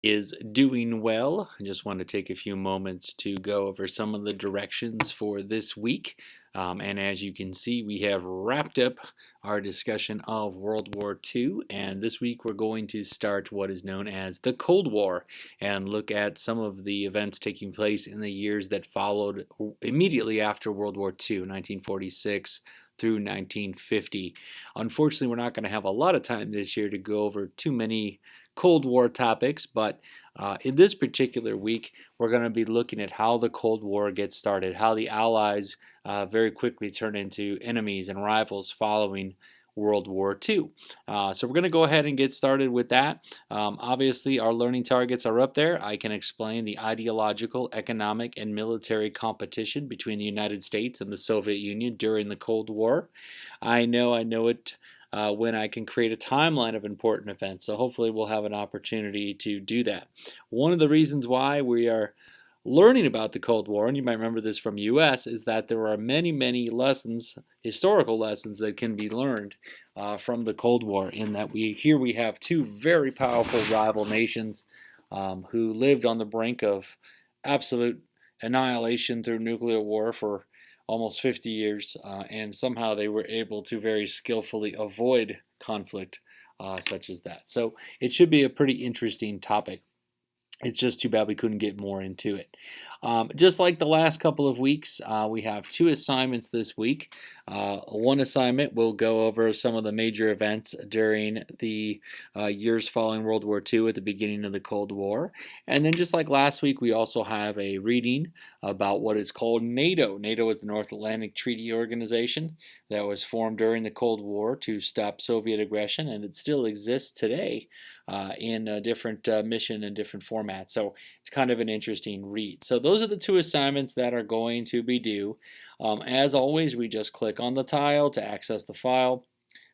Is doing well. I just want to take a few moments to go over some of the directions for this week. And as you can see, we have wrapped up our discussion of World War II. And this week we're going to start what is known as the Cold War and look at some of the events taking place in the years that followed immediately after World War II, 1946 through 1950. Unfortunately, we're not going to have a lot of time this year to go over too many Cold War topics, but in this particular week, we're going to be looking at how the Cold War gets started, how the Allies very quickly turn into enemies and rivals following World War II. So we're going to go ahead and get started with that. Obviously, our learning targets are up there. I can explain the ideological, economic, and military competition between the United States and the Soviet Union during the Cold War. I know it when I can create a timeline of important events. So hopefully we'll have an opportunity to do that. One of the reasons why we are learning about the Cold War, and you might remember this from US, is that there are many lessons, historical lessons that can be learned from the Cold War. In that we have two very powerful rival nations who lived on the brink of absolute annihilation through nuclear war for almost 50 years, and somehow they were able to very skillfully avoid conflict such as that. So it should be a pretty interesting topic. It's just too bad we couldn't get more into it. Just like the last couple of weeks, we have two assignments this week. One assignment will go over some of the major events during the years following World War II at the beginning of the Cold War. And then just like last week, we also have a reading about what is called NATO. NATO is the North Atlantic Treaty Organization that was formed during the Cold War to stop Soviet aggression, and it still exists today in a different mission and different formats. So it's kind of an interesting read. So those are the two assignments that are going to be due. As always, we just click on the tile to access the file.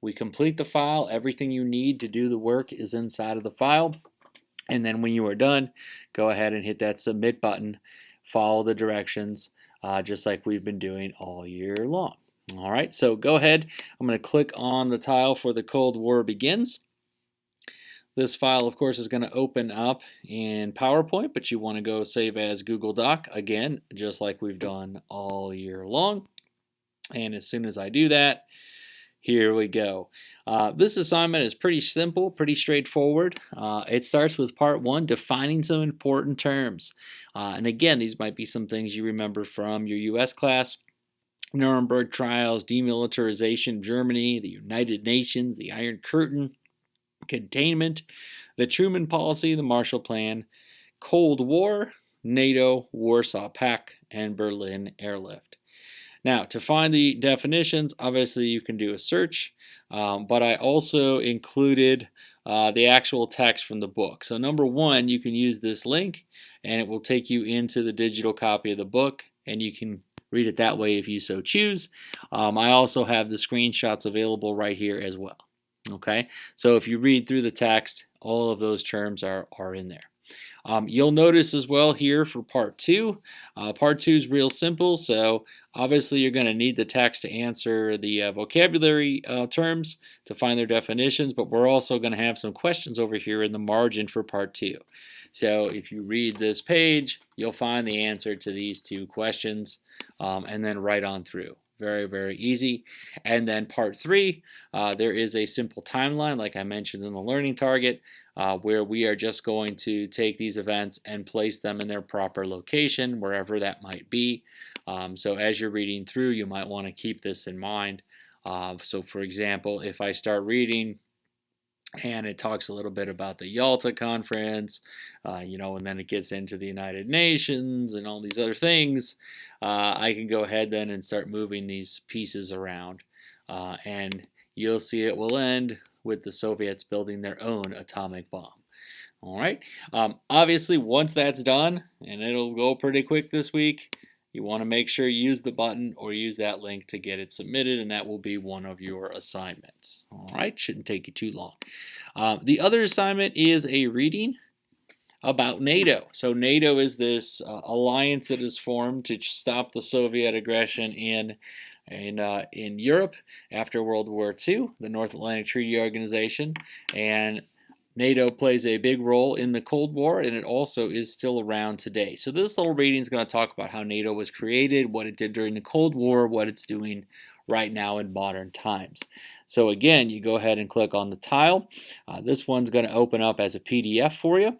We complete the file. Everything you need to do the work is inside of the file. And then when you are done, go ahead and hit that submit button. Follow the directions just like we've been doing all year long. All right, so go ahead. I'm going to click on the tile for the Cold War Begins. This file, of course, is going to open up in PowerPoint, but you want to go save as Google Doc, again, just like we've done all year long. And as soon as I do that, here we go. This assignment is pretty simple, pretty straightforward. It starts with part one, defining some important terms. And again, these might be some things you remember from your U.S. class. Nuremberg trials, demilitarization, Germany, the United Nations, the Iron Curtain, containment, the Truman Policy, the Marshall Plan, Cold War, NATO, Warsaw Pact, and Berlin Airlift. Now, to find the definitions, obviously you can do a search, but I also included the actual text from the book. So number one, you can use this link, and it will take you into the digital copy of the book, and you can read it that way if you so choose. I also have the screenshots available right here as well. Okay, so if you read through the text, all of those terms are in there. You'll notice as well here for part two. Part two is real simple, so obviously you're going to need the text to answer the vocabulary terms to find their definitions, but we're also going to have some questions over here in the margin for part two. So if you read this page, you'll find the answer to these two questions, and then right on through. Very easy. And then part three, there is a simple timeline, like I mentioned in the learning target, where we are just going to take these events and place them in their proper location, wherever that might be. So as you're reading through, you might want to keep this in mind. So for example, if I start reading, and it talks a little bit about the Yalta Conference, and then it gets into the United Nations and all these other things. I can go ahead then and start moving these pieces around, and you'll see it will end with the Soviets building their own atomic bomb. All right. Obviously, once that's done, and it'll go pretty quick this week, you want to make sure you use the button or use that link to get it submitted, and that will be one of your assignments. All right, shouldn't take you too long. The other assignment is a reading about NATO. So NATO is this alliance that is formed to stop the Soviet aggression in Europe after World War II, the North Atlantic Treaty Organization, and NATO plays a big role in the Cold War, and it also is still around today. So this little reading is going to talk about how NATO was created, what it did during the Cold War, what it's doing right now in modern times. So again, you go ahead and click on the tile. This one's going to open up as a PDF for you.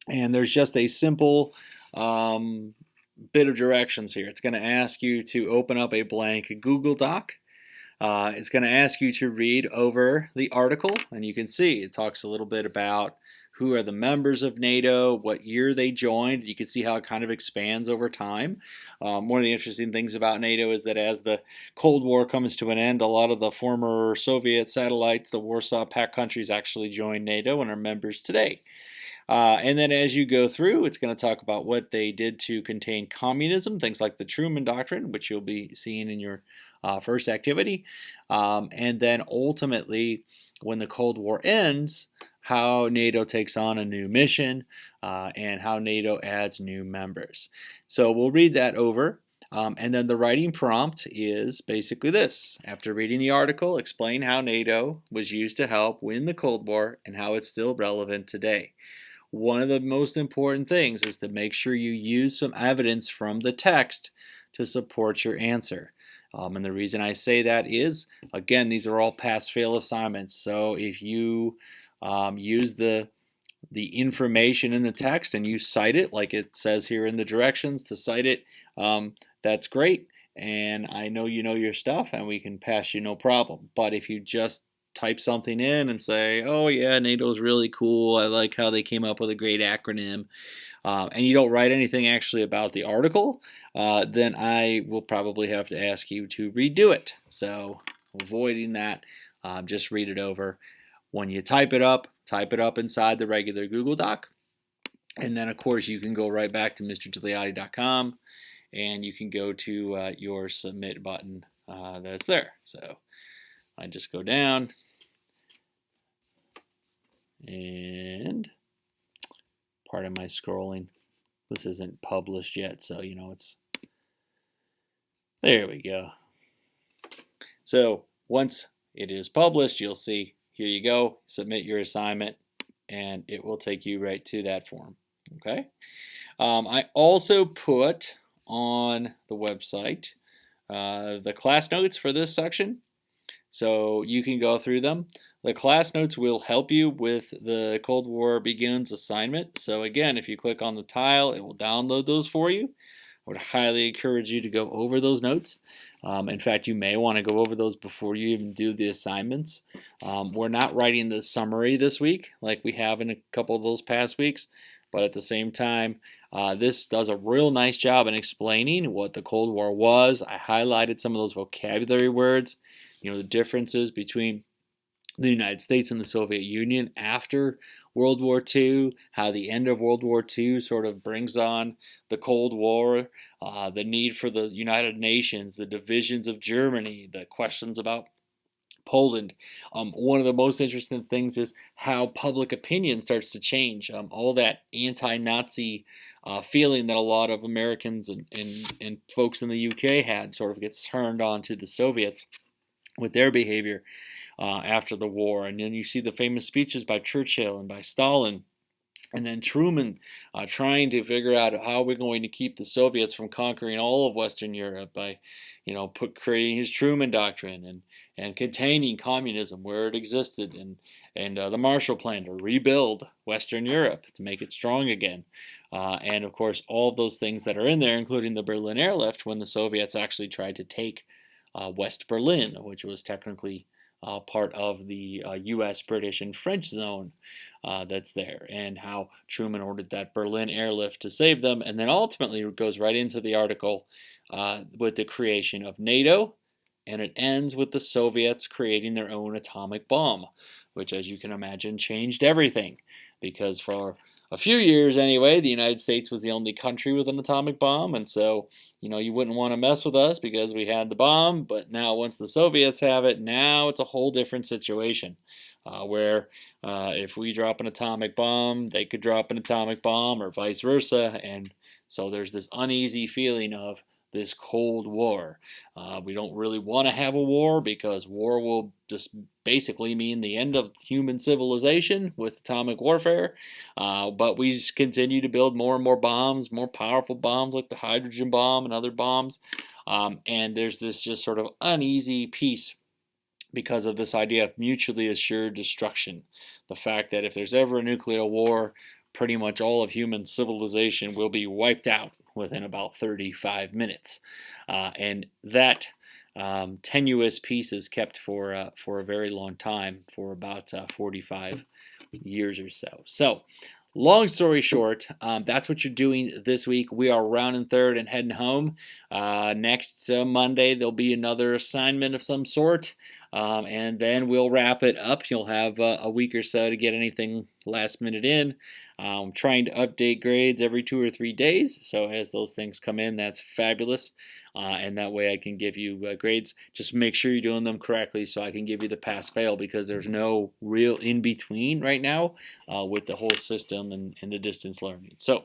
And there's just a simple bit of directions here. It's going to ask you to open up a blank Google Doc. It's going to ask you to read over the article, and you can see it talks a little bit about who are the members of NATO, what year they joined. You can see how it kind of expands over time. One of the interesting things about NATO is that as the Cold War comes to an end, a lot of the former Soviet satellites, the Warsaw Pact countries, actually joined NATO and are members today. And then as you go through, it's going to talk about what they did to contain communism, things like the Truman Doctrine, which you'll be seeing in your first activity. And then ultimately, when the Cold War ends, how NATO takes on a new mission and how NATO adds new members. So we'll read that over. And then the writing prompt is basically this. After reading the article, explain how NATO was used to help win the Cold War and how it's still relevant today. One of the most important things is to make sure you use some evidence from the text to support your answer. And the reason I say that is, again, these are all pass-fail assignments. So if you use the information in the text and you cite it, like it says here in the directions to cite it, that's great. And I know you know your stuff, and we can pass you no problem. But if you just type something in and say, oh yeah, NATO's really cool, I like how they came up with a great acronym, and you don't write anything actually about the article, then I will probably have to ask you to redo it. So avoiding that, just read it over. When you type it up inside the regular Google Doc, and then of course you can go right back to mrgigliotti.com and you can go to your submit button that's there. So I just go down, and part of my scrolling, this isn't published yet, so you know it's, there we go. So once it is published, you'll see, here you go, submit your assignment, and it will take you right to that form. Okay. I also put on the website the class notes for this section, so you can go through them. The class notes will help you with the Cold War Begins assignment. So again, if you click on the tile, it will download those for you. I would highly encourage you to go over those notes. In fact, you may want to go over those before you even do the assignments. We're not writing the summary this week like we have in a couple of those past weeks, but at the same time, this does a real nice job in explaining what the Cold War was. I highlighted some of those vocabulary words, you know, the differences between the United States and the Soviet Union after World War II, how the end of World War II sort of brings on the Cold War, the need for the United Nations, the divisions of Germany, the questions about Poland. One of the most interesting things is how public opinion starts to change. All that anti-Nazi feeling that a lot of Americans and folks in the UK had sort of gets turned on to the Soviets with their behavior after the war. And then you see the famous speeches by Churchill and by Stalin, and then Truman trying to figure out how we're going to keep the Soviets from conquering all of Western Europe by, you know, creating his Truman Doctrine and containing communism where it existed, and the Marshall Plan to rebuild Western Europe to make it strong again. And of course, all of those things that are in there, including the Berlin Airlift, when the Soviets actually tried to take West Berlin, which was technically part of the U.S., British, and French zone that's there, and how Truman ordered that Berlin airlift to save them. And then ultimately it goes right into the article with the creation of NATO, and it ends with the Soviets creating their own atomic bomb, which, as you can imagine, changed everything, because for a few years anyway, the United States was the only country with an atomic bomb, and so, you know, you wouldn't want to mess with us because we had the bomb. But now once the Soviets have it, now it's a whole different situation where if we drop an atomic bomb, they could drop an atomic bomb, or vice versa. And so there's this uneasy feeling of this Cold War. We don't really want to have a war because war will just basically mean the end of human civilization with atomic warfare. But we just continue to build more and more bombs, more powerful bombs like the hydrogen bomb and other bombs. And there's this just sort of uneasy peace because of this idea of mutually assured destruction. The fact that if there's ever a nuclear war, pretty much all of human civilization will be wiped out within about 35 minutes. And that tenuous peace is kept for a very long time, for about 45 years or so. So, long story short, that's what you're doing this week. We are rounding third and heading home. Next Monday, there'll be another assignment of some sort. And then we'll wrap it up. You'll have a week or so to get anything last minute in. I'm trying to update grades every 2 or 3 days. So as those things come in, that's fabulous. And that way I can give you grades. Just make sure you're doing them correctly so I can give you the pass-fail, because there's no real in-between right now with the whole system and the distance learning. So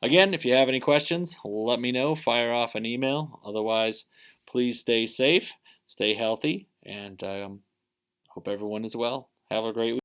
again, if you have any questions, let me know. Fire off an email. Otherwise, please stay safe, stay healthy, and hope everyone is well. Have a great week.